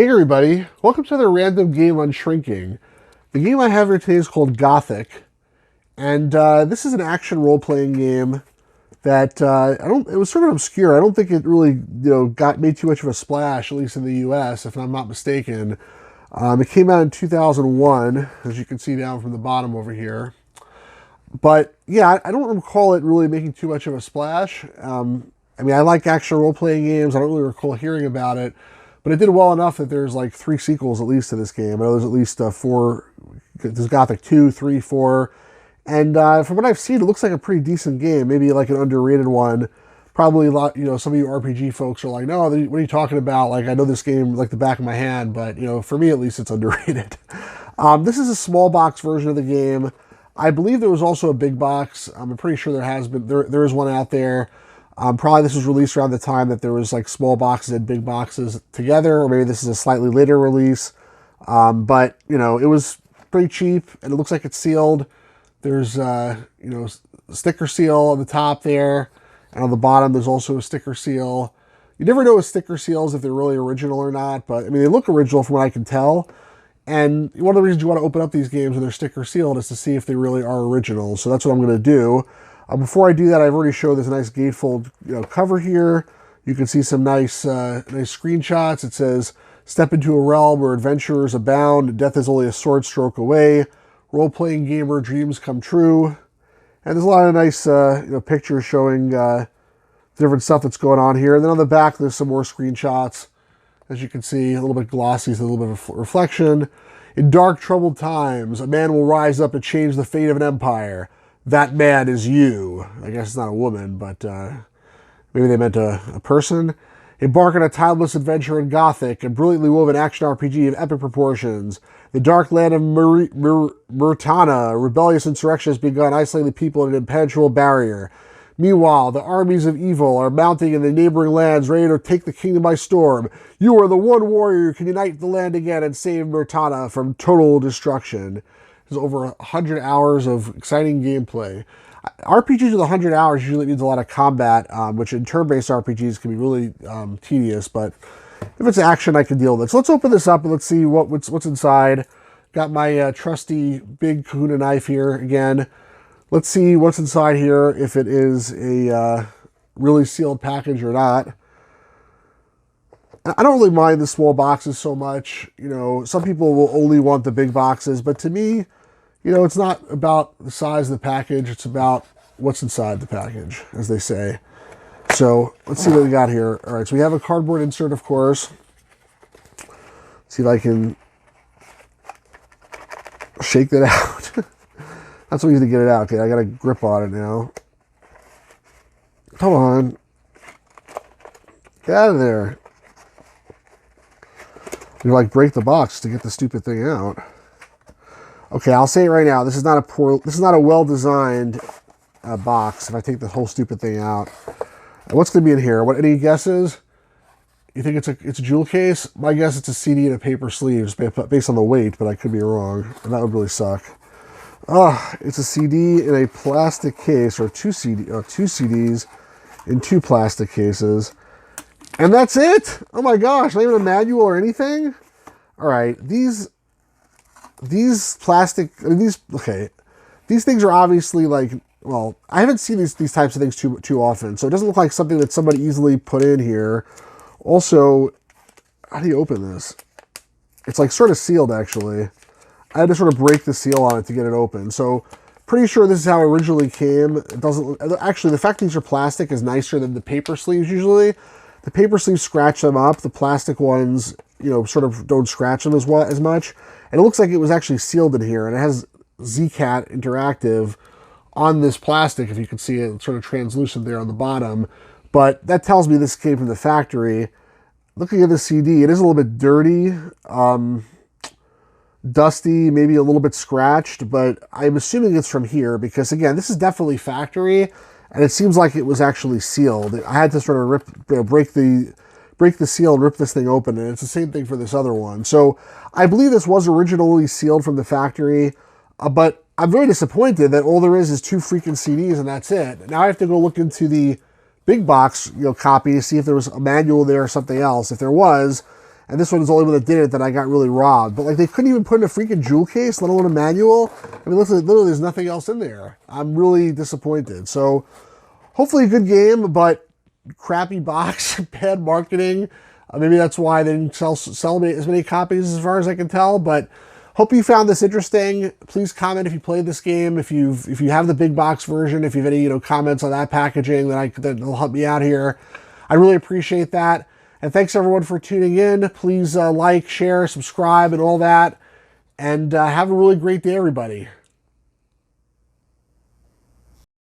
Hey everybody, welcome to the random game Unshrinking. The game I have here today is called Gothic, and this is an action role-playing game that it was sort of obscure. I don't think it really got made too much of a splash, at least in the US, if I'm not mistaken. It came out in 2001, as you can see down from the bottom over here. But yeah, I don't recall it really making too much of a splash. I like action role-playing games. I don't really recall hearing about it. But it did well enough that there's like 3 sequels at least to this game. I know there's at least 4. There's Gothic 2, 3, 4. And from what I've seen, it looks like a pretty decent game. Maybe like an underrated one. Probably a lot, some of you RPG folks are like, no, what are you talking about? Like, I know this game like the back of my hand, but, for me at least, it's underrated. This is a small box version of the game. I believe there was also a big box. I'm pretty sure there is one out there. Probably this was released around the time that there was like small boxes and big boxes together, or maybe this is a slightly later release. But it was pretty cheap, and it looks like it's sealed. There's sticker seal on the top there, and on the bottom there's also a sticker seal. You never know with sticker seals if they're really original or not, but they look original from what I can tell. And one of the reasons you want to open up these games when they're sticker sealed is to see if they really are original. So that's what I'm going to do. Before I do that, I've already showed this nice gatefold cover here. You can see some nice screenshots. It says, "Step into a realm where adventurers abound. Death is only a sword stroke away. Role-playing gamer dreams come true." And there's a lot of nice pictures showing different stuff that's going on here. And then on the back, there's some more screenshots. As you can see, a little bit glossy, so a little bit of reflection. "In dark, troubled times, a man will rise up to change the fate of an empire. That man is you." I guess it's not a woman, but maybe they meant a person. "Embark on a timeless adventure in Gothic, a brilliantly woven action RPG of epic proportions. The dark land of Murtana, a rebellious insurrection has begun, isolating the people in an impenetrable barrier. Meanwhile, the armies of evil are mounting in the neighboring lands, ready to take the kingdom by storm. You are the one warrior who can unite the land again and save Murtana from total destruction." There's over 100 hours of exciting gameplay. RPGs with 100 hours usually means a lot of combat, which in turn-based RPGs can be really tedious, but if it's action, I can deal with it. So let's open this up and let's see what's inside. Got my trusty big kahuna knife here again. Let's see what's inside here, if it is a really sealed package or not. I don't really mind the small boxes so much. Some people will only want the big boxes, but to me, it's not about the size of the package. It's about what's inside the package, as they say. So let's see what we got here. All right, so we have a cardboard insert, of course. Let's see if I can shake that out. That's so easy to get it out. Okay, I got a grip on it now. Come on. Get out of there. You break the box to get the stupid thing out. Okay, I'll say it right now. This is not a well-designed box. If I take the whole stupid thing out, and what's going to be in here? Any guesses? You think it's a jewel case? My guess it's a CD and a paper sleeve, based on the weight, but I could be wrong, and that would really suck. It's a CD in a plastic case, or two CDs in 2 plastic cases, and that's it. Oh my gosh! Not even a manual or anything. All right, these plastic, these things are obviously I haven't seen these types of things too often, so it doesn't look like something that somebody easily put in here. Also, how do you open this? It's sort of sealed, actually. I had to sort of break the seal on it to get it open, so pretty sure this is how it originally came. It doesn't, actually, the fact that these are plastic is nicer than the paper sleeves usually. The paper sleeves scratch them up. The plastic ones, sort of don't scratch them as much. And it looks like it was actually sealed in here, and it has Xicat Interactive on this plastic. If you can see it, it's sort of translucent there on the bottom. But that tells me this came from the factory. Looking at the CD, it is a little bit dirty, dusty, maybe a little bit scratched, but I'm assuming it's from here because, again, this is definitely factory, and it seems like it was actually sealed. I had to sort of break the seal and rip this thing open, and it's the same thing for this other one. So I believe this was originally sealed from the factory, but I'm very disappointed that all there is 2 freaking CDs and that's it. Now I have to go look into the big box copy to see if there was a manual there or something else. If there was, and this one is the only one that did it, that I got really robbed. But like, they couldn't even put in a freaking jewel case, let alone a manual. I mean, literally there's nothing else in there. I'm really disappointed. So hopefully a good game, but crappy box, bad marketing. Maybe that's why they didn't sell as many copies, as far as I can tell. But hope you found this interesting. Please comment if you played this game, if you have the big box version, if you have any comments on that packaging that'll help me out here. I really appreciate that. And thanks everyone for tuning in. Please like, share, subscribe, and all that. And have a really great day, everybody.